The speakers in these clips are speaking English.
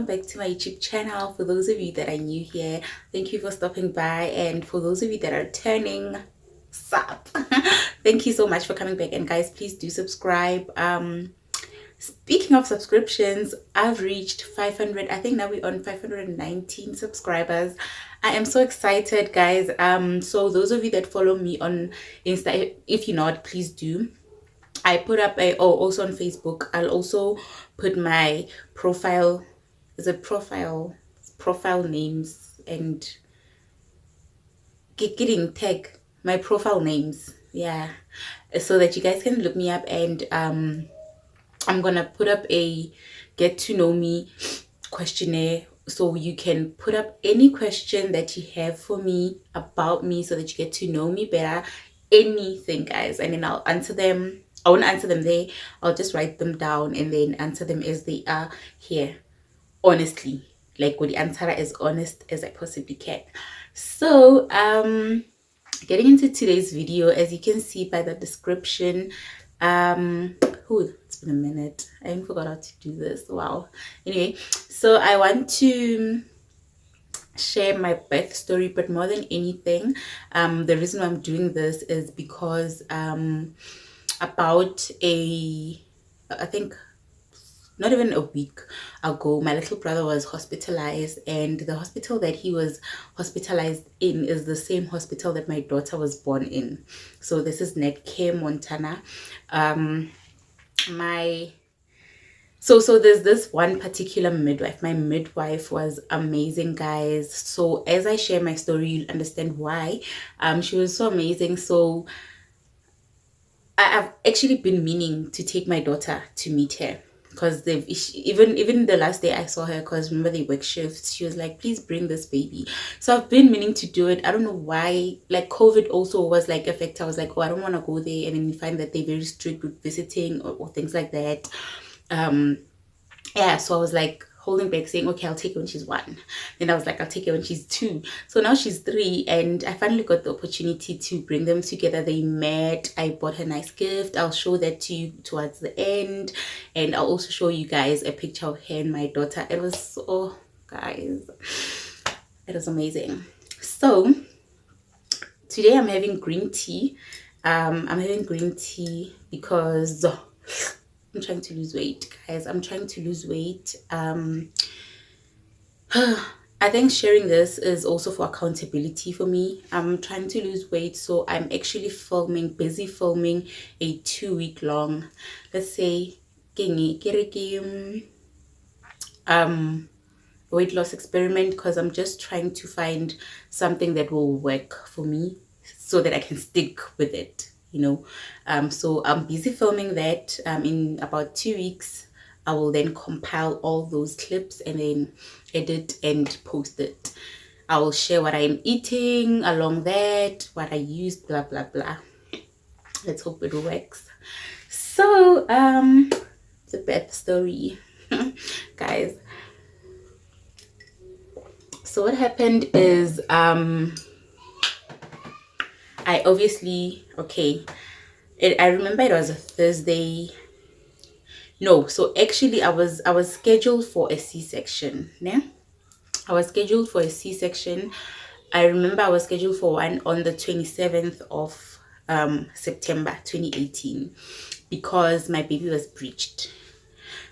welcome back to my YouTube channel. For those of you that are new here, thank you for stopping by, and for those of you that are turning sub, thank you so much for coming back. And guys, please do subscribe. Speaking of subscriptions, I've reached 500. I think now we're on 519 subscribers. I am so excited, guys. So those of you that follow me on Insta, if you're not, please do. I put up also on Facebook. I'll also put my profile, profile names, and getting tag my profile names, yeah, so that you guys can look me up. And I'm gonna put up a get to know me questionnaire, so you can put up any question that you have for me about me, so that you get to know me better. Anything, guys, and then I'll answer them. I won't answer them there. I'll just write them down and then answer them as they are here, honestly, like with the answer as honest as I possibly can. So getting into today's video, as you can see by the description, it's been a minute, I even forgot how to do this. Wow. Anyway, so I want to share my birth story, but more than anything, the reason why I'm doing this is because about I think not even a week ago, my little brother was hospitalized, and the hospital that he was hospitalized in is the same hospital that my daughter was born in. So this is Netcare, Montana. So there's this one particular midwife. My midwife was amazing, guys. So as I share my story, you'll understand why. She was so amazing. So I've actually been meaning to take my daughter to meet her, because they've even the last day I saw her, because remember they work shifts, she was like, please bring this baby. So I've been meaning to do it. I don't know why. Like COVID also was like a factor. I was like, oh, I don't want to go there, and then you find that they're very strict with visiting or things like that. Yeah, so I was like holding back, saying, okay, I'll take her when she's 1. Then I was like, I'll take her when she's 2. So now she's 3, and I finally got the opportunity to bring them together. They met. I bought her a nice gift. I'll show that to you towards the end, and I'll also show you guys a picture of her and my daughter. It was so, guys, it was amazing. So today I'm having green tea. I'm having green tea because I'm trying to lose weight, guys. I'm trying to lose weight. I think sharing this is also for accountability for me. I'm trying to lose weight, so I'm actually busy filming a 2-week long, let's say, weight loss experiment, because I'm just trying to find something that will work for me so that I can stick with it, you know. So I'm busy filming that. In about 2 weeks I will then compile all those clips and then edit and post it. I will share what I'm eating along that, what I used, blah blah blah. Let's hope it works. So the birth story guys. So what happened is I obviously, I remember it was a Thursday. No, so actually I was scheduled for a C-section. Yeah, I was scheduled for a C-section. I remember I was scheduled for one on the 27th of September 2018, because my baby was breached.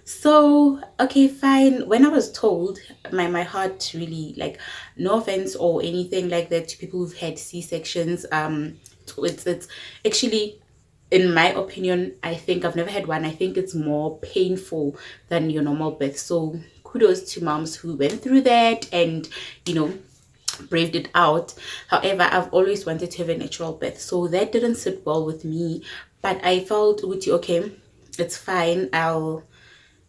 So okay, fine. When I was told, my heart really, like, no offense or anything like that to people who've had C-sections, it's actually, in my opinion, I think I've never had one. I think it's more painful than your normal birth. So kudos to moms who went through that and, you know, braved it out. However, I've always wanted to have a natural birth, so that didn't sit well with me. But I felt, okay, it's fine.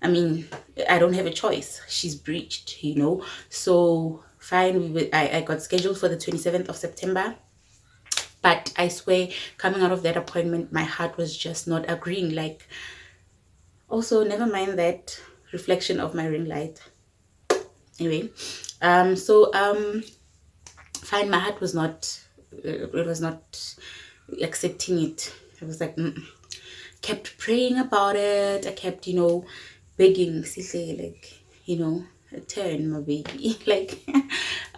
I mean, I don't have a choice. She's breached, you know. So fine, I got scheduled for the 27th of September. But I swear, coming out of that appointment, my heart was just not agreeing. Like, also, never mind that reflection of my ring light. Anyway, fine, my heart was not, it was not accepting it. I was like, kept praying about it. I kept, you know, begging, like, you know, turn, my baby. Like,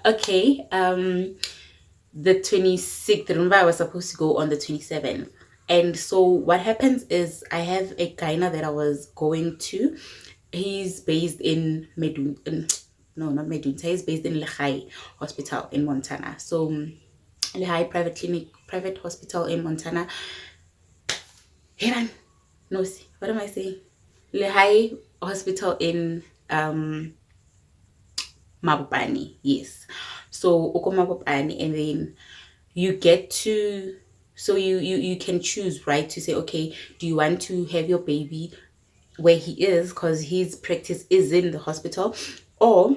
okay, the 26th, remember I was supposed to go on the 27th. And so what happens is I have a gyna that I was going to. He's based in no, not Medun. He's based in Lehigh Hospital in Montana. So Lehigh private hospital in Montana. No, see, what am I saying? Lehigh Hospital in Mabopane, yes. So Oko Mabopane, and then you get to, so you can choose, right, to say, okay, do you want to have your baby where he is, because his practice is in the hospital, or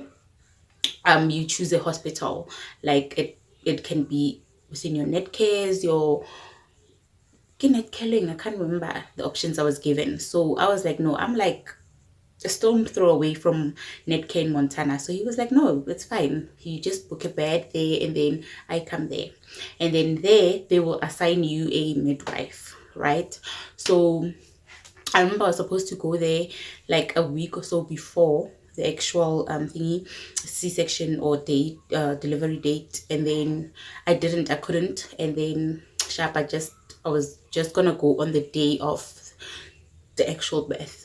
you choose a hospital, like it can be within your net cares, your net caring. I can't remember the options I was given. So I was like, no, I'm like a stone throw away from Netcare in Montana. So he was like, no, it's fine. You just book a bed there and then I come there. And then there, they will assign you a midwife, right? So I remember I was supposed to go there like a week or so before the actual thingy, C-section or date, delivery date. And then I couldn't. And then sharp, I was just gonna go on the day of the actual birth.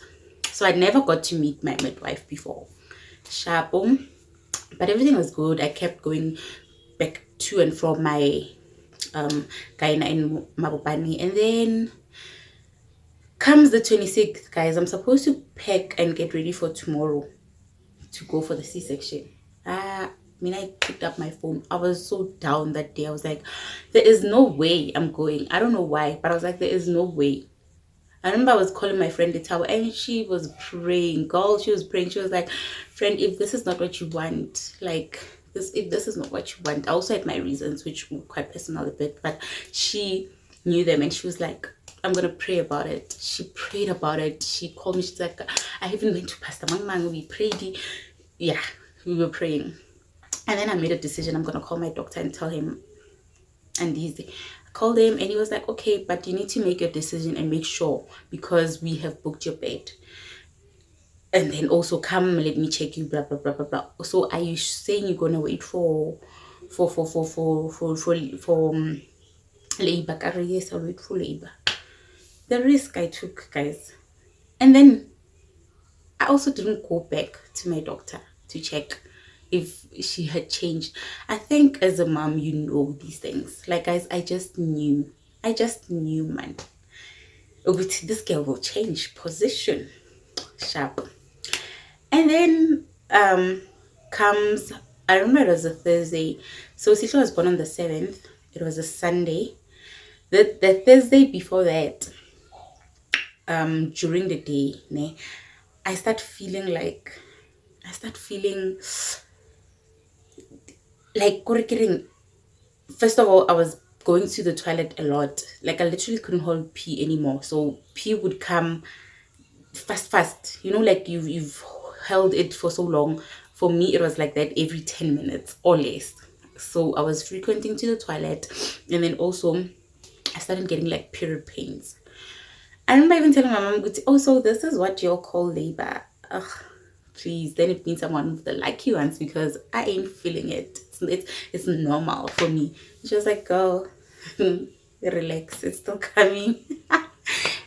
So I never got to meet my midwife before. Sharp, but everything was good. I kept going back to and from my gyna in Mabopane. And then comes the 26th, guys. I'm supposed to pack and get ready for tomorrow to go for the C-section. I picked up my phone. I was so down that day. I was like, there is no way I'm going. I don't know why, but I was like, there is no way. I remember I was calling my friend the tower, and she was praying. Girl, she was praying. She was like, friend, if this is not what you want, like this, if this is not what you want. I also had my reasons, which were quite personal a bit, but she knew them, and she was like, I'm gonna pray about it. She prayed about it. She called me. She's like, I even went to Pastor Mang. We prayed. Yeah, we were praying. And then I made a decision. I'm gonna call my doctor and tell him. And I called him, and he was like, okay, but you need to make your decision and make sure, because we have booked your bed. And then also come, let me check you, blah blah blah blah blah. So are you saying you're gonna wait for labor? Yes, I'll wait for labor. The risk I took, guys. And then I also didn't go back to my doctor to check if she had changed. I think as a mom, you know these things. Like, guys, I just knew, man. This girl will change position. Sharp. And then comes, I remember it was a Thursday. So Sisha was born on the 7th. It was a Sunday. The Thursday before that, during the day, I start feeling like first of all, I was going to the toilet a lot. Like, I literally couldn't hold pee anymore. So pee would come fast. You know, like you've held it for so long. For me, it was like that every 10 minutes or less. So I was frequenting to the toilet, and then also I started getting like period pains. I remember even telling my mom, oh, so this is what you'll call labor. Ugh, please, then it means I'm one of the lucky ones, because I ain't feeling it. It's normal for me. She was like, girl, relax, it's still coming. And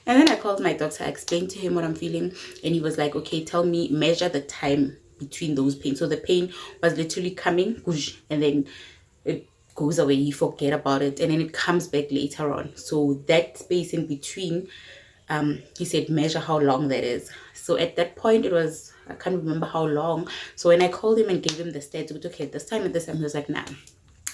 then I called my doctor, I explained to him what I'm feeling, and he was like, okay, tell me, measure the time between those pains. So the pain was literally coming, and then it goes away, you forget about it, and then it comes back later on. So that space in between, he said, measure how long that is. So at that point, it was, I can't remember how long. So when I called him and gave him the stats, it was okay, this time, he was like, nah,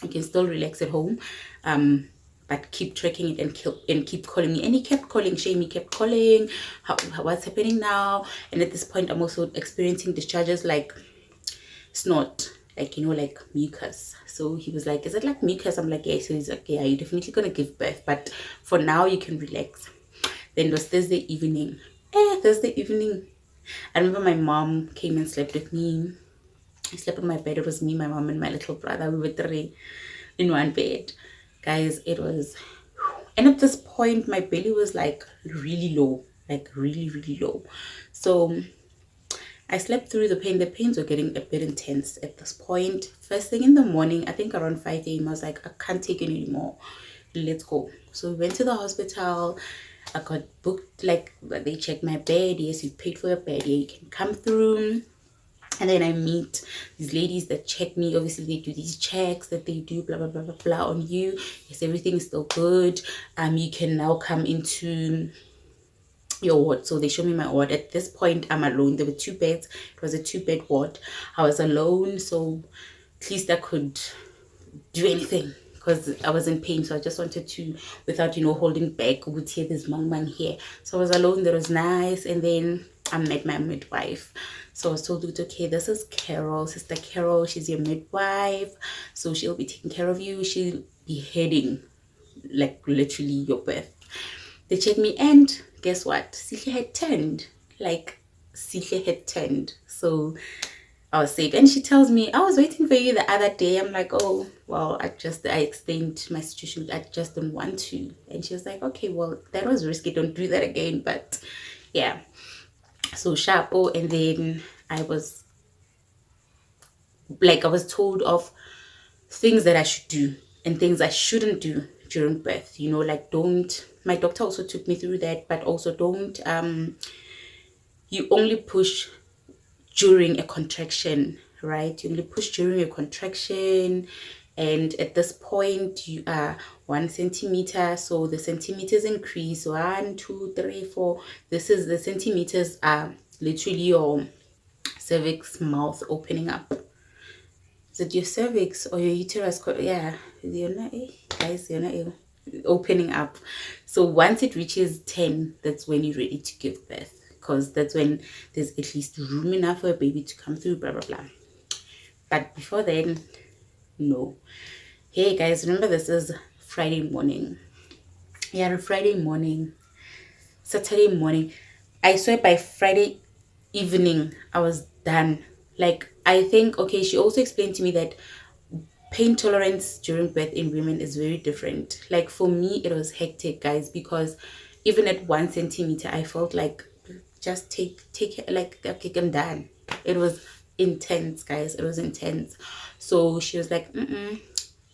you can still relax at home, but keep tracking it and keep calling me. And he kept calling, Shame, he kept calling, what's happening now? And at this point, I'm also experiencing discharges like snot, like, you know, like mucus. So he was like, is it like mucus? I'm like, yeah. So he's like, yeah, you're definitely gonna give birth, but for now you can relax. Then it was Thursday evening. I remember my mom came and slept with me. I slept on my bed. It was me, my mom, and my little brother. We were three in one bed. Guys, it was... And at this point, my belly was like really low. Like really, really low. So I slept through the pain. The pains were getting a bit intense at this point. First thing in the morning, I think around 5 a.m, I was like, I can't take it anymore. Let's go. So we went to the hospital. I got booked, like they checked my bed. Yes, you paid for your bed. Yeah, you can come through. And then I meet these ladies that check me. Obviously, they do these checks that they do, blah, blah, blah, blah, blah on you. Yes, everything is still good. You can now come into your ward. So they show me my ward. At this point, I'm alone. There were 2 beds. It was a 2-bed ward. I was alone, so at least I could do anything because I was in pain. So I just wanted to, without holding back, would hear this mang here. So I was alone. That was nice. And then I met my midwife. So I was told, okay, this is Carol, Sister Carol. She's your midwife, so she'll be taking care of you. She'll be heading, like, literally your birth. They checked me, and guess what? Sihle had turned. Like, Sihle had turned. So I was safe. And she tells me, I was waiting for you the other day. I'm like, oh, well, I explained my situation. I just don't want to. And she was like, okay, well, that was risky. Don't do that again. But yeah. So sharp. Oh, and then I was told of things that I should do and things I shouldn't do during birth. Like, don't, my doctor also took me through that, but also don't, you only push during a contraction, right? You only push during a contraction. And at this point, you are 1 centimeter. So the centimeters increase. 1, 2, 3, 4. This is the centimeters are literally your cervix mouth opening up. Is it your cervix or your uterus? Yeah, guys, opening up. So once it reaches 10, that's when you're ready to give birth, because that's when there's at least room enough for a baby to come through, blah blah blah. But before then, no. Hey guys, remember, this is Friday morning. Yeah, Friday morning, Saturday morning. I swear by Friday evening I was done. Like, I think, okay, she also explained to me that pain tolerance during birth in women is very different. Like, for me, it was hectic, guys, because even at 1 centimeter, I felt like, just take it, like, okay, I'm done. It was intense, guys. It was intense. So she was like,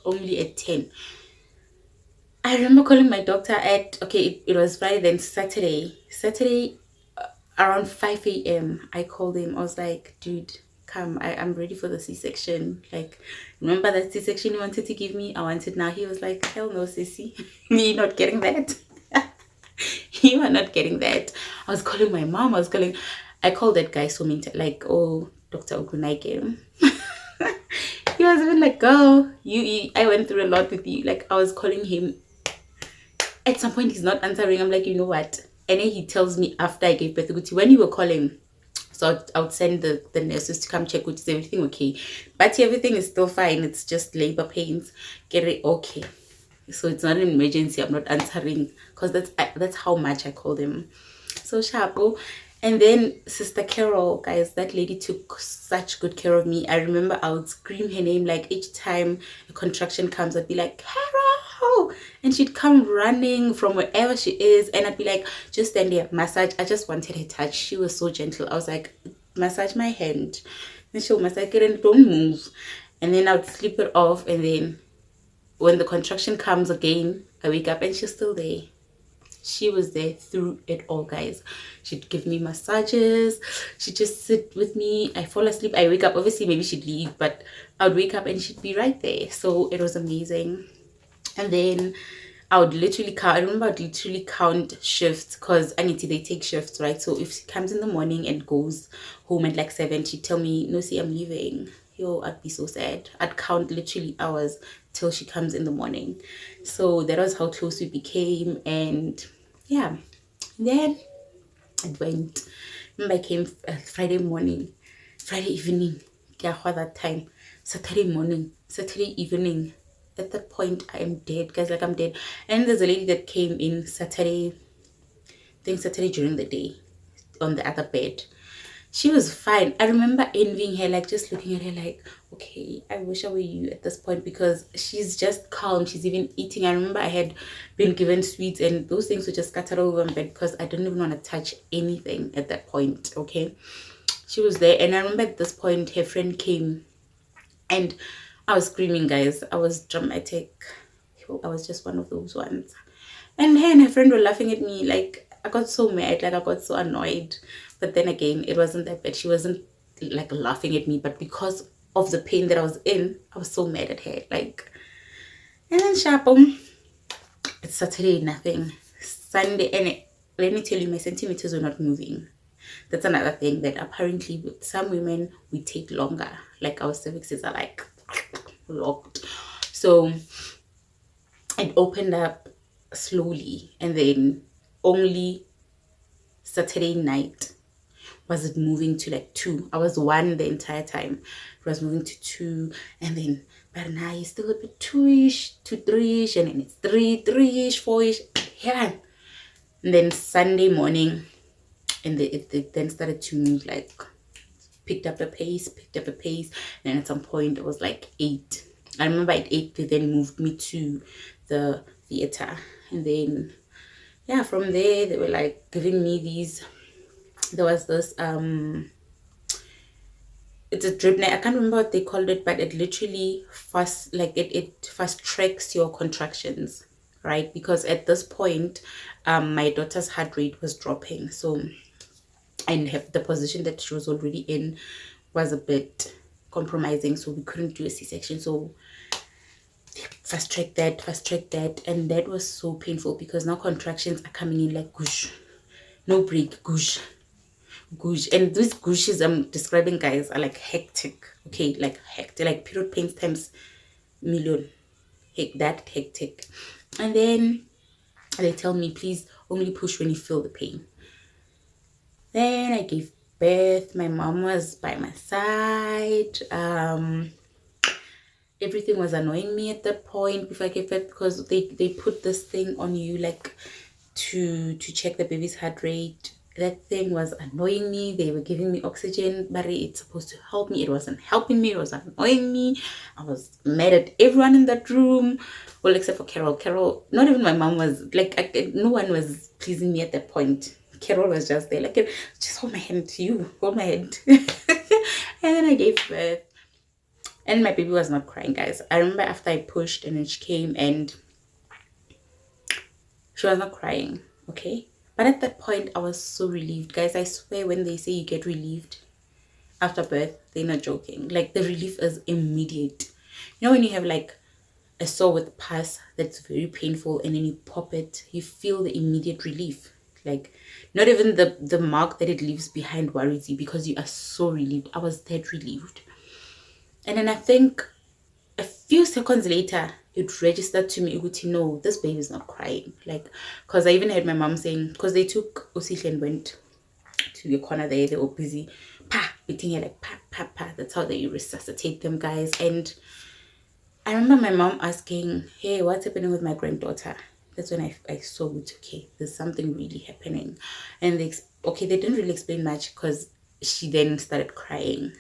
only at 10. I remember calling my doctor at, okay, it was Friday, then Saturday around 5 a.m. I called him. I was like, dude, come, I'm ready for the C-section. Like, remember that C-section you wanted to give me? I want it now. He was like, hell no, sissy. You're not getting that. You are not getting that. I was calling my mom. I called that guy so many times, like, oh, Dr. Ogunaike. He was even like, girl, I went through a lot with you. Like, I was calling him. At some point, he's not answering. I'm like, you know what? And then he tells me after I gave birth, when you were calling, so I would send the nurses to come check, is everything okay? But everything is still fine. It's just labor pains. Get it okay. So it's not an emergency. I'm not answering, because that's how much I called him. So sharp. And then Sister Carol, guys, that lady took such good care of me. I remember I would scream her name, like, each time a contraction comes, I'd be like, Carol! And she'd come running from wherever she is, and I'd be like, just stand there, massage. I just wanted her touch. She was so gentle. I was like, massage my hand. And she'll massage it and don't move. And then I would slip it off, and then when the contraction comes again, I wake up and she's still there. She was there through it all, guys. She'd give me massages. She'd just sit with me. I fall asleep. I wake up. Obviously, maybe she'd leave, but I would wake up and she'd be right there. So it was amazing. And then I would literally count. I remember I'd literally count shifts, because Anity, they take shifts, right? So if she comes in the morning and goes home at like 7, she'd tell me, no, see, I'm leaving. Yo, I'd be so sad. I'd count literally hours till she comes in the morning. So that was how close we became. And yeah, then it went. Remember, I came Friday morning, Friday evening, that time, Saturday morning, Saturday evening. At that point, I am dead, guys. Like, I'm dead. And there's a lady that came in Saturday, I think Saturday during the day, on the other bed. She was fine. I remember envying her, like, just looking at her like, okay, I wish I were you at this point, because she's just calm. She's even eating. I remember I had been given sweets, and those things were just scattered over my bed, because I didn't even want to touch anything at that point, okay? she was there. And I remember at this point her friend came, and I was screaming, guys. I was dramatic. I was just one of those ones. And her and her friend were laughing at me. Like, I got so mad, like I got so annoyed. But then again, it wasn't that bad. She wasn't like laughing at me, but because of the pain that I was in, I was so mad at her. Like, and then sharpum, it's Saturday, nothing. Sunday, and let me tell you, my centimeters were not moving. That's another thing, that apparently with some women we take longer. Like our cervixes are like locked. So it opened up slowly, and then only Saturday night was it moving to like 2. I was 1 the entire time. It was moving to 2, and then but now it's still a bit 2ish to 3ish, and then it's 3ish, 4ish. Yeah. And then Sunday morning, and it then started to move, like picked up a pace, and then at some point it was like 8. I remember at 8 they then moved me to the theater, and then yeah, from there they were like giving me these, there was this it's a drip net. I can't remember what they called it, but it literally it fast tracks your contractions, right? Because at this point my daughter's heart rate was dropping, so, and the position that she was already in was a bit compromising, so we couldn't do a C-section. So fast track that, and that was so painful because now contractions are coming in like goosh, no break, goosh, and these gooshes I'm describing, guys, are like hectic. Okay, like hectic, like period pains times million. That hectic. And then they tell me, please only push when you feel the pain. Then I gave birth. My mom was by my side. Everything was annoying me at that point before I gave birth, because they put this thing on you, like to check the baby's heart rate. That thing was annoying me. They were giving me oxygen, but it's supposed to help me. It wasn't helping me. It was annoying me. I was mad at everyone in that room, well, except for Carol. Not even my mom was like, no one was pleasing me at that point. Carol was just there, like, just hold my hand, hold my hand. And then I gave birth, and my baby was not crying, guys. I remember after I pushed, and then she came, and she was not crying. Okay, but at that point I was so relieved, guys. I swear, when they say you get relieved after birth, they're not joking. Like, the relief is immediate. You know, when you have like a sore with pus that's very painful, and then you pop it, you feel the immediate relief. Like, not even the mark that it leaves behind worries you, because you are so relieved. I was that relieved. And then I think a few seconds later, it registered to me, no, this baby is not crying. Like, because I even heard my mom saying, because they took Osihle and went to the corner there, they were busy beating her, like pa. That's how they resuscitate them, guys. And I remember my mom asking, hey, what's happening with my granddaughter? That's when I saw it. Okay, there's something really happening. And they didn't really explain much, because she then started crying.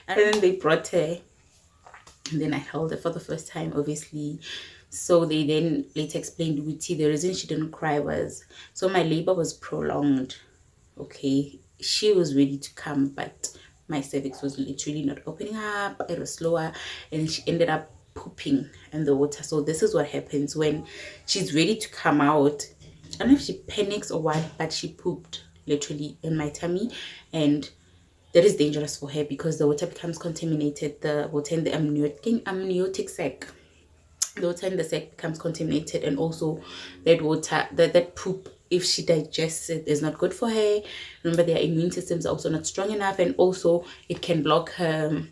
And then they brought her, and then I held her for the first time, obviously. So they then later explained, the reason she didn't cry was, so my labor was prolonged. Okay, she was ready to come, but my cervix was literally not opening up. It was slower, and she ended up pooping in the water. So this is what happens when she's ready to come out. I don't know if she panics or what, but she pooped literally in my tummy, and that is dangerous for her, because the water becomes contaminated. The water in the amniotic sac, the water in the sac becomes contaminated, and also that water, that poop, if she digests it, is not good for her. Remember, their immune systems are also not strong enough, and also it can block her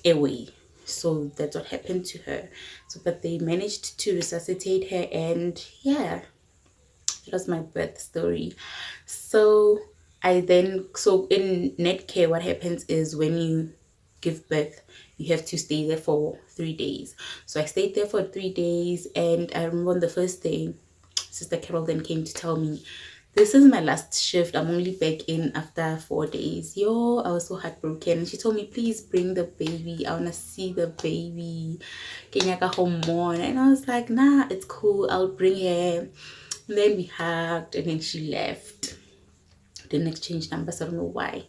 airway. So that's what happened to her. So, but they managed to resuscitate her, and yeah, that was my birth story. So in net care, what happens is, when you give birth, you have to stay there for 3 days. So I stayed there for 3 days, and I remember on the first day, Sister Carol then came to tell me, this is my last shift. I'm only back in after 4 days. I was so heartbroken. She told me, please bring the baby. I want to see the baby. Kenyaka home more. And I was like, nah, it's cool. I'll bring her. And then we hugged, and then she left. Didn't exchange numbers. I don't know why.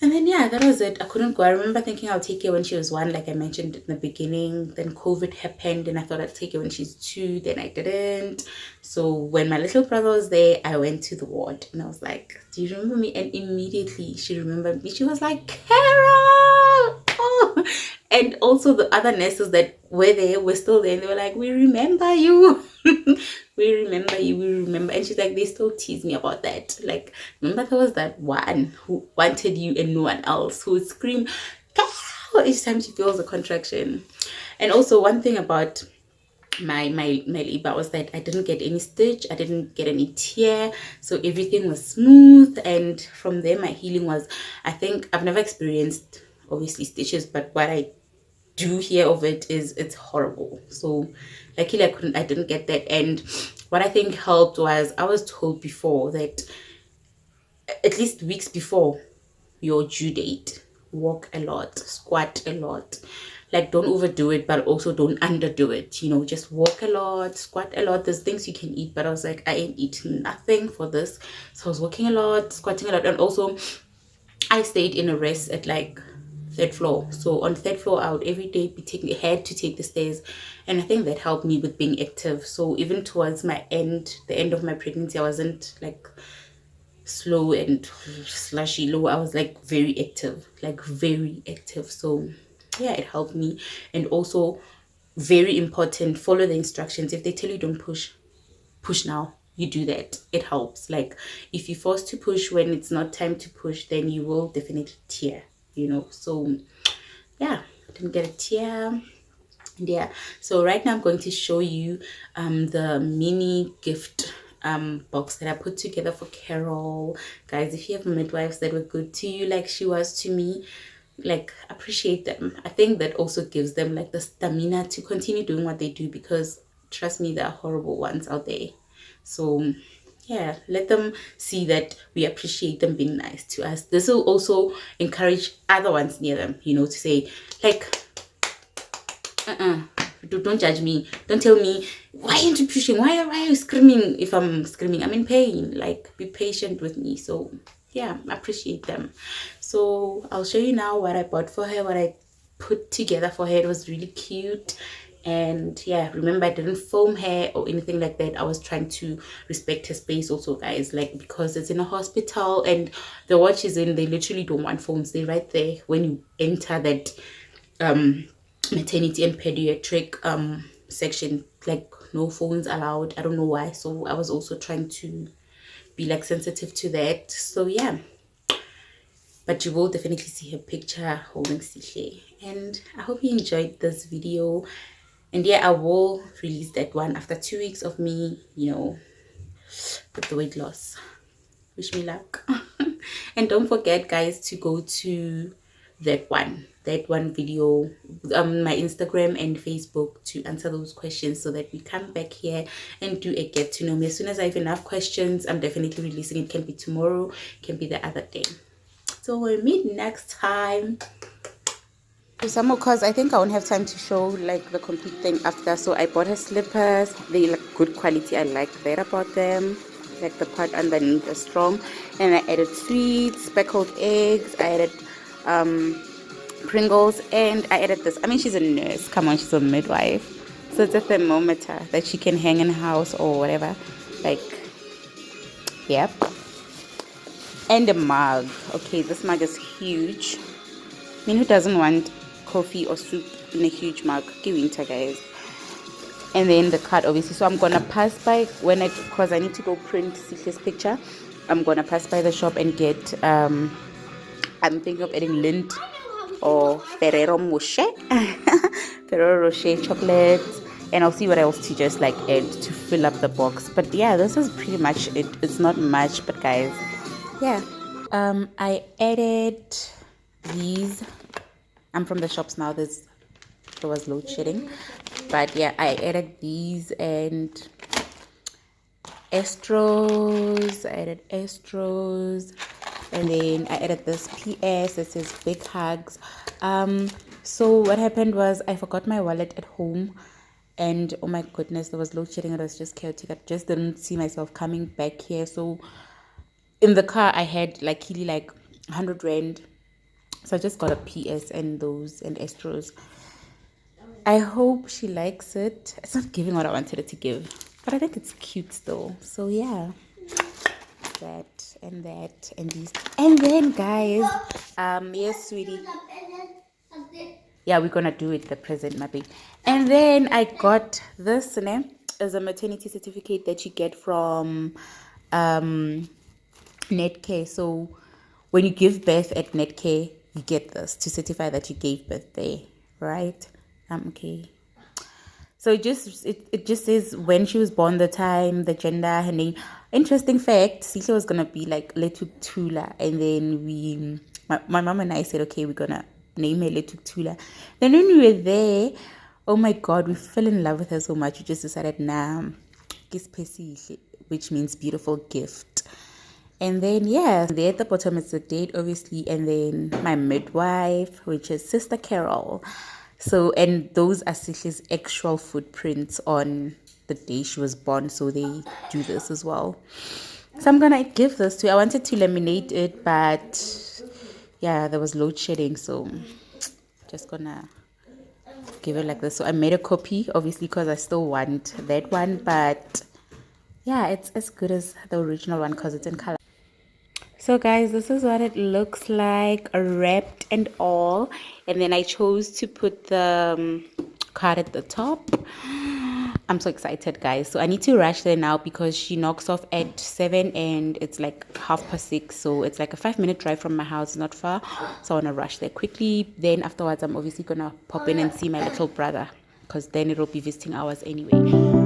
And then yeah, that was it. I couldn't go. I remember thinking I'll take her when she was 1, like I mentioned in the beginning. Then COVID happened and I thought I'd take her when she's 2. Then I didn't. So when my little brother was there, I went to the ward and I was like, do you remember me? And immediately she remembered me. She was like, Carol! Oh. And also the other nurses that were there were still there and they were like, we remember you. We remember you, we remember. And she's like, they still tease me about that. Like, remember there was that one who wanted you and no one else, who would scream each time she feels a contraction. And also one thing about my labor was that I didn't get any stitch, I didn't get any tear, so everything was smooth. And from there my healing was, I think I've never experienced obviously stitches, but what I do hear of it is it's horrible. So luckily I didn't get that. And what I think helped was I was told before that at least weeks before your due date, walk a lot, squat a lot. Like, don't overdo it, but also don't underdo it. You know, just walk a lot, squat a lot. There's things you can eat, but I was like, I ain't eating nothing for this. So I was walking a lot, squatting a lot. And also I stayed in a rest at like 3rd floor. So on 3rd floor I would every day had to take the stairs, and I think that helped me with being active. So even towards the end of my pregnancy, I wasn't like slow and slushy low. I was like very active, so yeah, it helped me. And also very important, follow the instructions. If they tell you don't push now, you do that. It helps. Like, if you're forced to push when it's not time to push, then you will definitely tear, you know. So yeah, I didn't get a tear. Yeah, so right now I'm going to show you the mini gift box that I put together for Carol. Guys, if you have midwives that were good to you like she was to me, like, appreciate them. I think that also gives them like the stamina to continue doing what they do, because trust me, there are horrible ones out there. So yeah, let them see that we appreciate them being nice to us. This will also encourage other ones near them, you know, to say like, don't judge me, don't tell me why aren't you pushing, why are you screaming. If I'm screaming, I'm in pain. Like, be patient with me. So yeah, appreciate them. So I'll show you now what I bought for her, what I put together for her. It was really cute. And yeah, remember, I didn't foam hair or anything like that. I was trying to respect her space also, guys, like, because it's in a hospital and the ward she's in, they literally don't want phones. They're right there when you enter that maternity and pediatric section. Like, no phones allowed. I don't know why. So I was also trying to be like sensitive to that. So yeah, but you will definitely see her picture holding Sihle. And I hope you enjoyed this video. And yeah, I will release that one after 2 weeks of me, you know, with the weight loss. Wish me luck. And don't forget, guys, to go to that one video, my Instagram and Facebook, to answer those questions, so that we come back here and do a get to know me. As soon as I have enough questions, I'm definitely releasing it. Can be tomorrow, can be the other day. So we'll meet next time. Some more, because I think I won't have time to show like the complete thing after. So I bought her slippers. They like good quality. I like that about them. Like, the part underneath is strong. And I added sweets, speckled eggs. I added Pringles, and I added this. I mean, she's a nurse. Come on, she's a midwife. So it's a thermometer that she can hang in the house or whatever. Like, yep. And a mug. Okay, this mug is huge. I mean, who doesn't want coffee or soup in a huge mug? Give winter, guys. And then the card, obviously. So I'm gonna pass by because I need to go print Sihle's picture. I'm gonna pass by the shop and get I'm thinking of adding Lindt or Ferrero Rocher Ferrero Rocher chocolates, and I'll see what else to just like add to fill up the box. But yeah, this is pretty much it. It's not much, but guys, yeah. I added these. I'm from the shops now. There was load shedding, but yeah, I added these and Astros. I added Astros, and then I added this PS that says big hugs. So what happened was I forgot my wallet at home, and oh my goodness, there was load shedding. It was just chaotic. I just didn't see myself coming back here. So in the car I had like 100 rand So I just got a PS and those and Astros. I hope she likes it. It's not giving what I wanted it to give, but I think it's cute still. So yeah, that and these. And then guys, yes, sweetie. Yeah, we're gonna do it the present, my baby. And then I got this name as a maternity certificate that you get from Netcare. So when you give birth at Netcare, you get this to certify that you gave birth there, right? Okay. So it just says when she was born, the time, the gender, her name. Interesting fact, Sisha was gonna be like Letuk Tula, and then my mom and I said, okay, we're gonna name her Letuk Tula. Then when we were there, oh my god, we fell in love with her so much. We just decided, nah, which means beautiful gift. And then yeah, there at the bottom is the date, obviously, and then my midwife, which is Sister Carol. So, and those are Sishi's actual footprints on the day she was born, so they do this as well. So I'm gonna give this to her. I wanted to laminate it, but yeah, there was load shedding, so just gonna give it like this. So I made a copy, obviously, because I still want that one, but yeah, it's as good as the original one because it's in color. So guys, this is what it looks like, wrapped and all. And then I chose to put the card at the top. I'm so excited, guys. So I need to rush there now because she knocks off at 7 and it's like 6:30. So it's like a 5-minute drive from my house, not far. So I want to rush there quickly. Then afterwards, I'm obviously going to pop in and see my little brother because then it'll be visiting hours anyway.